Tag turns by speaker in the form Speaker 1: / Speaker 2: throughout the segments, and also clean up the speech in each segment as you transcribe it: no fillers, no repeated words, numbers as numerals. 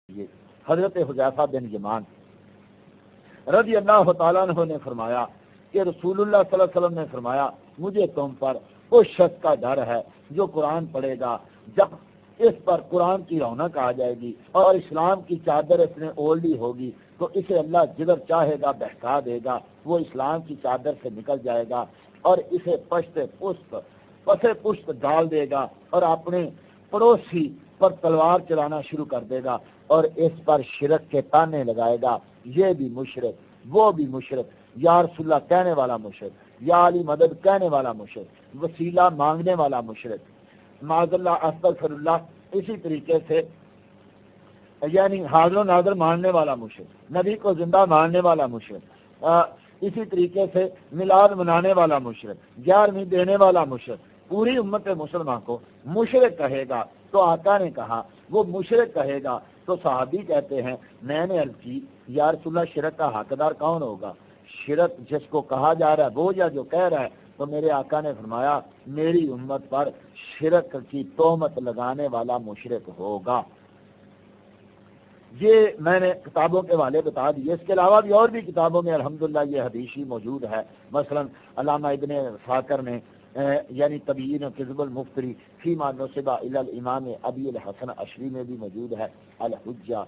Speaker 1: یہ حضرت حذیفہ بن یمان رضی اللہ تعالیٰ عنہ نے فرمایا کہ رسول اللہ صلی اللہ علیہ وسلم نے فرمایا مجھے تم پر اس شخص کا ڈر ہے جو قرآن پڑھے گا، جب اس پر قرآن کی رونق آ جائے گی اور اسلام کی چادر اس نے اوڑھ لی ہوگی تو اسے اللہ جدھر چاہے گا بہکا دے گا، وہ اسلام کی چادر سے نکل جائے گا اور اسے پسے پشت ڈال دے گا اور اپنے پڑوسی پر تلوار چلانا شروع کر دے گا اور اس پر شرک کے تانے لگائے گا، یہ بھی مشرک وہ بھی مشرک، یا رسول اللہ کہنے والا مشرک، یا علی مدد کہنے والا مشرک، وسیلہ مانگنے والا مشرک، معاذ اللہ استغفر اللہ، اسی طریقے سے یعنی حاضر و ناظر ماننے والا مشرک، نبی کو زندہ ماننے والا مشرک، اسی طریقے سے میلاد منانے والا مشرک، 11ویں دینے والا مشرک، پوری امت مسلمان کو مشرک کہے گا تو آقا نے کہا وہ مشرک کہے گا تو صحابی کہتے ہیں میں نے عرض کی یا رسول اللہ شرک کا حقدار کون ہوگا؟ شرک جس کو کہا جا رہا ہے وہ یا جو کہہ رہا ہے؟ تو میرے آقا نے فرمایا میری امت پر شرک کی تہمت لگانے والا مشرک ہوگا۔ یہ میں نے کتابوں کے والے بتا دیے، اس کے علاوہ بھی اور بھی کتابوں میں الحمدللہ یہ حدیث ہی موجود ہے، مثلا علامہ ابن فاکر نے یعنی تبیین کذب المفتری فیما نسب الی الامام ابی الحسن اشری میں بھی موجود ہے، الحجہ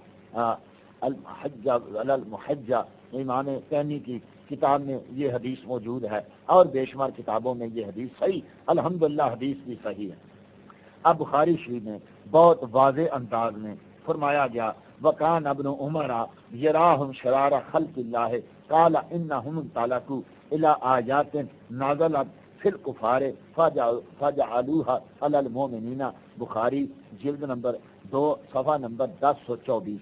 Speaker 1: المحجہ علی المحجہ امام تیمی کی کتاب میں یہ حدیث موجود ہے، اور بے شمار کتابوں میں یہ حدیث صحیح الحمدللہ حدیث بھی صحیح ہے۔ اب بخاری شریف میں بہت واضح انداز میں فرمایا گیا وکان ابن عمر یراہم شرار خلق اللہ قال انہم انطلقوا الی آیات نازلت فی الکفار فجعلوها علی المؤمنین، بخاری جلد نمبر 2 صفحہ نمبر 1024۔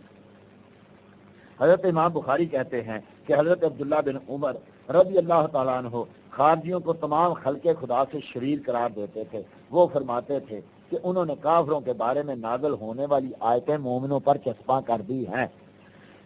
Speaker 1: حضرت امام بخاری کہتے ہیں کہ حضرت عبداللہ بن عمر رضی اللہ تعالیٰ عنہ خارجیوں کو تمام خلق خدا سے شریر قرار دیتے تھے۔ وہ فرماتے تھے کہ انہوں نے کافروں کے بارے میں نازل ہونے والی آیتیں مومنوں پر چسپاں کر دی ہیں،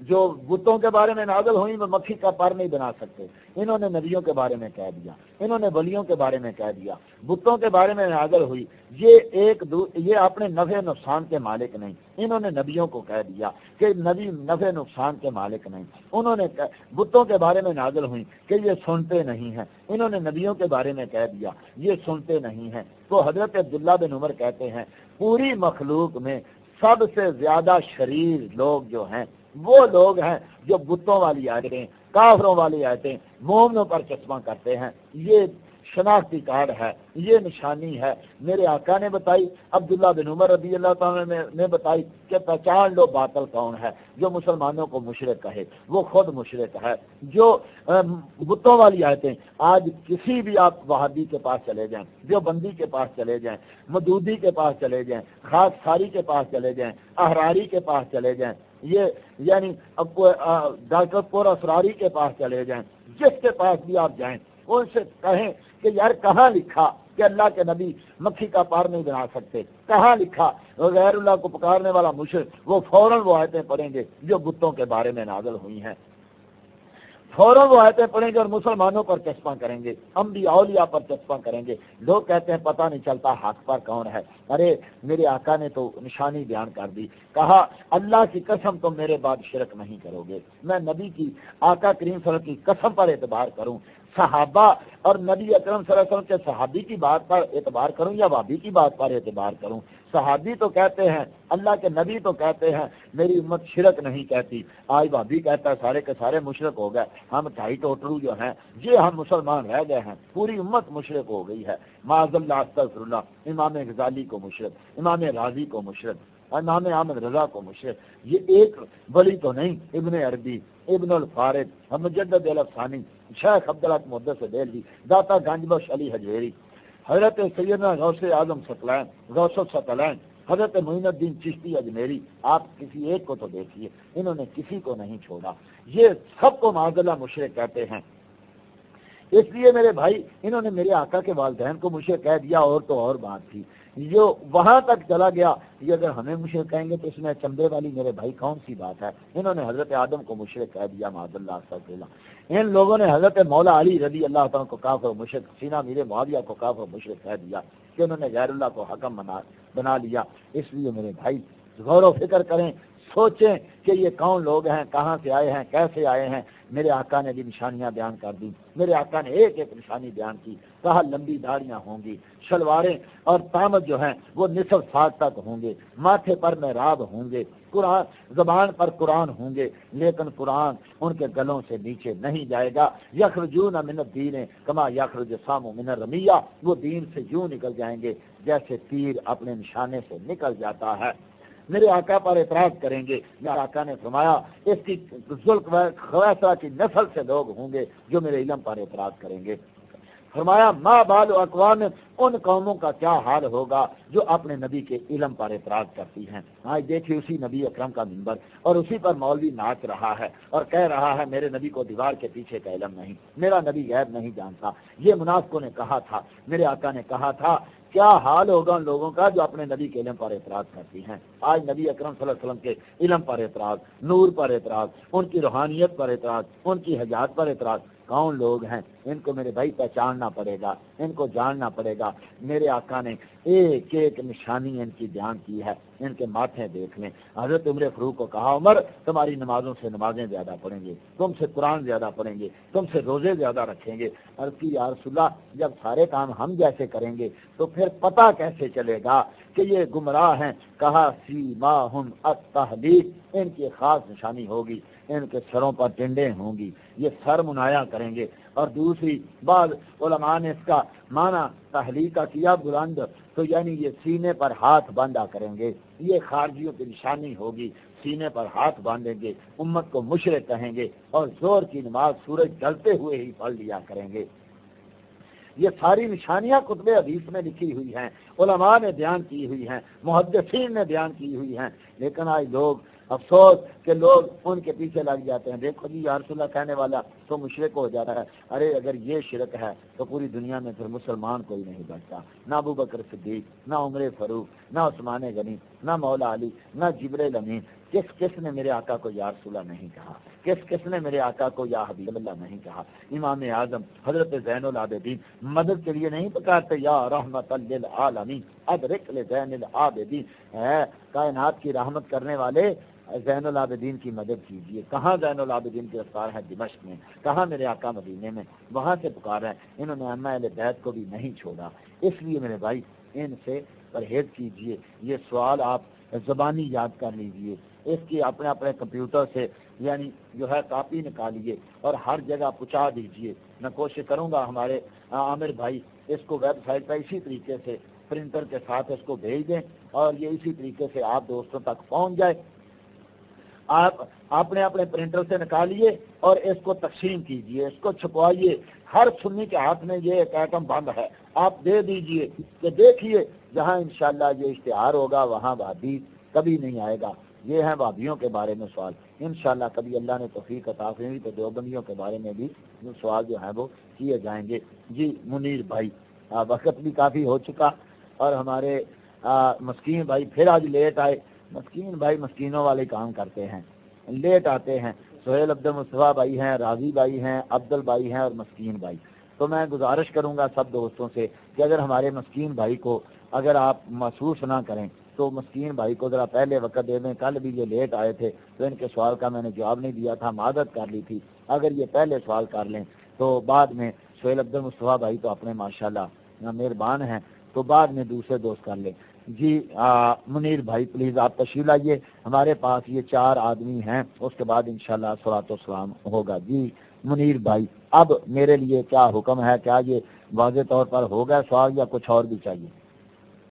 Speaker 1: جو بتوں کے بارے میں نازل ہوئی وہ مکھی کا پر نہیں بنا سکتے، انہوں نے نبیوں کے بارے میں کہہ دیا، انہوں نے ولیوں کے بارے میں کہہ دیا، بتوں کے بارے میں نازل ہوئی یہ اپنے نفع نقصان کے مالک نہیں، انہوں نے نبیوں کو کہہ دیا کہ نبی نفع نقصان کے مالک نہیں، انہوں نے بتوں کے بارے میں نازل ہوئی کہ یہ سنتے نہیں ہیں، انہوں نے نبیوں کے بارے میں کہہ دیا یہ سنتے نہیں ہیں۔ تو حضرت عبداللہ بن عمر کہتے ہیں پوری مخلوق میں سب سے زیادہ شریر لوگ جو ہیں وہ لوگ ہیں جو بتوں والی آیتیں، کافروں والی آیتیں مومنوں پر چسپاں کرتے ہیں۔ یہ شناختی کارڈ ہے، یہ نشانی ہے، میرے آقا نے بتائی، عبداللہ بن عمر رضی اللہ تعالیٰ نے بتائی کہ پہچان لو باطل کون ہے، جو مسلمانوں کو مشرک کہے وہ خود مشرک ہے۔ جو بتوں والی آیتیں آج کسی بھی آپ وہابی کے پاس چلے جائیں، جو بندی کے پاس چلے جائیں، مدودی کے پاس چلے جائیں، خاص ساری کے پاس چلے جائیں، احراری کے پاس چلے جائیں، یہ یعنی ڈاکٹر پور اسراری کے پاس چلے جائیں، جس کے پاس بھی آپ جائیں ان سے کہیں کہ یار کہاں لکھا کہ اللہ کے نبی مکھی کا پار نہیں بنا سکتے، کہاں لکھا غیر اللہ کو پکارنے والا مشرک وہ فوراً وہ آیتیں پڑھیں گے جو بتوں کے بارے میں نازل ہوئی ہیں، فوراً وہ آیتیں پڑھیں گے اور مسلمانوں پر چسپاں کریں گے، انبیاء اولیاء پر چسپاں کریں گے۔ لوگ کہتے ہیں پتہ نہیں چلتا حق پر کون ہے، ارے میرے آقا نے تو نشانی بیان کر دی، کہا اللہ کی قسم تم میرے بعد شرک نہیں کرو گے، میں نبی کی آقا کریم صلی اللہ علیہ وسلم کی قسم پر اعتبار کروں، صحابہ اور نبی اکرم صلی اللہ علیہ وسلم کے صحابی کی بات پر اعتبار کروں یا وابی کی بات پر اعتبار کروں؟ صحابی تو کہتے ہیں، اللہ کے نبی تو کہتے ہیں میری امت شرک نہیں کہتی، آج وابی کہتا ہے سارے کے سارے مشرک ہو گئے، ہم ڈھائی ٹوٹرو جو ہیں یہ ہم مسلمان رہ گئے ہیں، پوری امت مشرک ہو گئی ہے، معاذ اللہ استغفر اللہ، امام غزالی کو مشرک، امام راضی کو مشرک، امام احمد رضا کو مشرک، یہ ایک ولی تو نہیں، ابن عربی، ابن الفارد، مجدد الافسانی، شیخ عبداللہ محدث دہلوی، داتا گنج بخش علی حجویری، حضرت سیدنا غوث اعظم ثقلین، غوث الثقلین، حضرت معین الدین چشتی اجمیری، آپ کسی ایک کو تو دیکھیے، انہوں نے کسی کو نہیں چھوڑا، یہ سب کو معاذ اللہ مشرک کہتے ہیں۔ اس لیے میرے بھائی انہوں نے میرے آقا کے والدین کو مشرک کہہ دیا، اور تو اور بات تھی، جو وہاں تک چلا گیا یہ اگر ہمیں مشرک کہیں گے تو اس میں چندے والی میرے بھائی کون سی بات ہے؟ انہوں نے حضرت آدم کو مشرک کہہ دیا معاذ اللہ استغفر اللہ، ان لوگوں نے حضرت مولا علی رضی اللہ تعالیٰ کو کافر و مشرک، سینہ میر معاویہ کو کافر و مشرک کہہ دیا کہ انہوں نے غیر اللہ کو حکم بنا لیا۔ اس لیے میرے بھائی غور و فکر کریں، سوچیں کہ یہ کون لوگ ہیں، کہاں سے آئے ہیں، کیسے آئے ہیں۔ میرے آقا نے بھی نشانیاں بیان کر دی، میرے آقا نے ایک ایک نشانی بیان کی، کہا لمبی داڑیاں ہوں گی، شلواریں اور تامت جو ہیں وہ نصف ساعت تک ہوں گے، ماتھے پر محراب ہوں گے، قرآن زبان پر قرآن ہوں گے، لیکن قرآن ان کے گلوں سے نیچے نہیں جائے گا۔ یخرجون من الدین کما یخرج السام من الرمیہ، وہ دین سے یوں نکل جائیں گے جیسے تیر اپنے نشانے سے نکل جاتا ہے۔ میرے آقا پر اعتراض کریں گے، میرے آقا نے فرمایا اس کی ذوالخویصرہ کی نسل سے لوگ ہوں گے جو میرے علم پر اعتراض کریں گے۔ فرمایا ما بال اقوام، ان قوموں کا کیا حال ہوگا جو اپنے نبی کے علم پر اعتراض کرتی ہیں۔ آج دیکھیے اسی نبی اکرم کا منبر اور اسی پر مولوی ناچ رہا ہے اور کہہ رہا ہے میرے نبی کو دیوار کے پیچھے کا علم نہیں، میرا نبی غیب نہیں جانتا۔ یہ منافقوں نے کہا تھا، میرے آقا نے کہا تھا کیا حال ہوگا ان لوگوں کا جو اپنے نبی کے علم پر اعتراض کرتی ہیں۔ آج نبی اکرم صلی اللہ علیہ وسلم کے علم پر اعتراض، نور پر اعتراض، ان کی روحانیت پر اعتراض، ان کی حیات پر اعتراض، کون لوگ ہیں ان کو میرے بھائی پہچاننا پڑے گا، ان کو جاننا پڑے گا۔ میرے آقا نے ایک ایک نشانی ان کی بیان کی ہے، ان کے ماتھے دیکھ لیں۔ حضرت عمر فاروق کو کہا عمر تمہاری نمازوں سے نمازیں زیادہ پڑھیں گے، تم سے قرآن زیادہ پڑھیں گے، تم سے روزے زیادہ رکھیں گے۔ عرض کی یا رسول اللہ جب سارے کام ہم جیسے کریں گے تو پھر پتہ کیسے چلے گا کہ یہ گمراہ ہیں؟ کہا سیماہم التحلیق، ان کی خاص نشانی ہوگی ان کے سروں پر ٹنڈے ہوں گی، یہ سر منایا کریں گے۔ اور دوسری بعض علماء نے اس کا معنی تحلیق کا کیا بلند، تو یعنی یہ سینے پر ہاتھ باندھا کریں گے، یہ خارجیوں کی نشانی ہوگی، سینے پر ہاتھ باندھیں گے، امت کو مشرک کہیں گے اور زور کی نماز سورج ڈھلتے ہوئے ہی پڑھ لیا کریں گے۔ یہ ساری نشانیاں کتب حدیث میں لکھی ہوئی ہیں، علماء نے بیان کی ہوئی ہیں، محدثین نے بیان کی ہوئی ہیں، لیکن آج لوگ افسوس کہ لوگ ان کے پیچھے لگ جاتے ہیں۔ دیکھو جی یا رسول اللہ کہنے والا تو مشرک ہو جاتا ہے۔ ارے اگر یہ شرک ہے تو پوری دنیا میں پھر مسلمان کوئی نہیں بچتا، نہ ابو بکر صدیق، نہ عمر فاروق، نہ عثمان غنی، نہ مولا علی، نہ جبریل امین۔ کس نے میرے آقا کو یا رسول اللہ نہیں کہا؟ کس نے میرے آقا کو یا حبیب اللہ نہیں کہا؟ امام اعظم حضرت زین العابدین مدد کے لیے نہیں پکارتے یا رحمت للعالمین ادرک لزین العابدین، ہے کائنات کی رحمت کرنے والے زین العابدین کی مدد کیجیے۔ کہاں زین العابدین گرفتار ہے؟ دمشق میں۔ کہاں میرے آقا مدینے میں؟ وہاں سے پکارا ہے۔ انہوں نے ائمہ اہل بیت کو بھی نہیں چھوڑا۔ اس لیے میرے بھائی ان سے پرہیز کیجیے۔ یہ سوال آپ زبانی یاد کر لیجیے، اس کی اپنے اپنے کمپیوٹر سے یعنی جو ہے کاپی نکالیے اور ہر جگہ پہنچا دیجیے۔ میں کوشش کروں گا ہمارے عامر بھائی اس کو ویب سائٹ پر اسی طریقے سے پرنٹر کے ساتھ اس کو بھیج دیں اور یہ اسی طریقے سے آپ دوستوں تک پہنچ جائے۔ آپ اپنے اپنے پرنٹر سے نکالیے اور اس کو تقسیم کیجیے، اس کو چھپوائیے۔ ہر سنی کے ہاتھ میں یہ ایک ایٹم بند ہے، آپ دے دیجیے کہ دیکھیے جہاں انشاءاللہ یہ اشتہار ہوگا وہاں وہابی کبھی نہیں آئے گا۔ یہ ہیں وہابیوں کے بارے میں سوال، انشاءاللہ کبھی اللہ نے توفیق عطا فرمائی تو دیوبندیوں کے بارے میں بھی سوال جو ہیں وہ کیے جائیں گے۔ جی منیر بھائی وقت بھی کافی ہو چکا اور ہمارے مسکین بھائی پھر آج لیٹ آئے۔ مسکین بھائی مسکینوں والے کام کرتے ہیں، لیٹ آتے ہیں۔ سہیل عبد المصطفیٰ بھائی ہیں، راضی بھائی ہیں، عبدل بھائی ہیں اور مسکین بھائی۔ تو میں گزارش کروں گا سب دوستوں سے کہ اگر ہمارے مسکین بھائی کو اگر آپ محسوس نہ کریں تو مسکین بھائی کو ذرا پہلے وقت دے دیں۔ کل بھی یہ لیٹ آئے تھے تو ان کے سوال کا میں نے جواب نہیں دیا تھا، معذرت کر لی تھی۔ اگر یہ پہلے سوال کر لیں تو بعد میں سہیل عبد المصطفیٰ بھائی تو اپنے ماشاءاللہ مہربان ہیں تو بعد میں دوسرے دوست کر لیں۔ جی منیر بھائی پلیز آپ تشریف لائیے، ہمارے پاس یہ 4 آدمی ہیں، اس کے بعد انشاءاللہ صلاۃ و سلام ہوگا۔ جی منیر بھائی اب میرے لیے کیا حکم ہے؟ کیا یہ واضح طور پر ہوگا سوال یا کچھ اور بھی چاہیے؟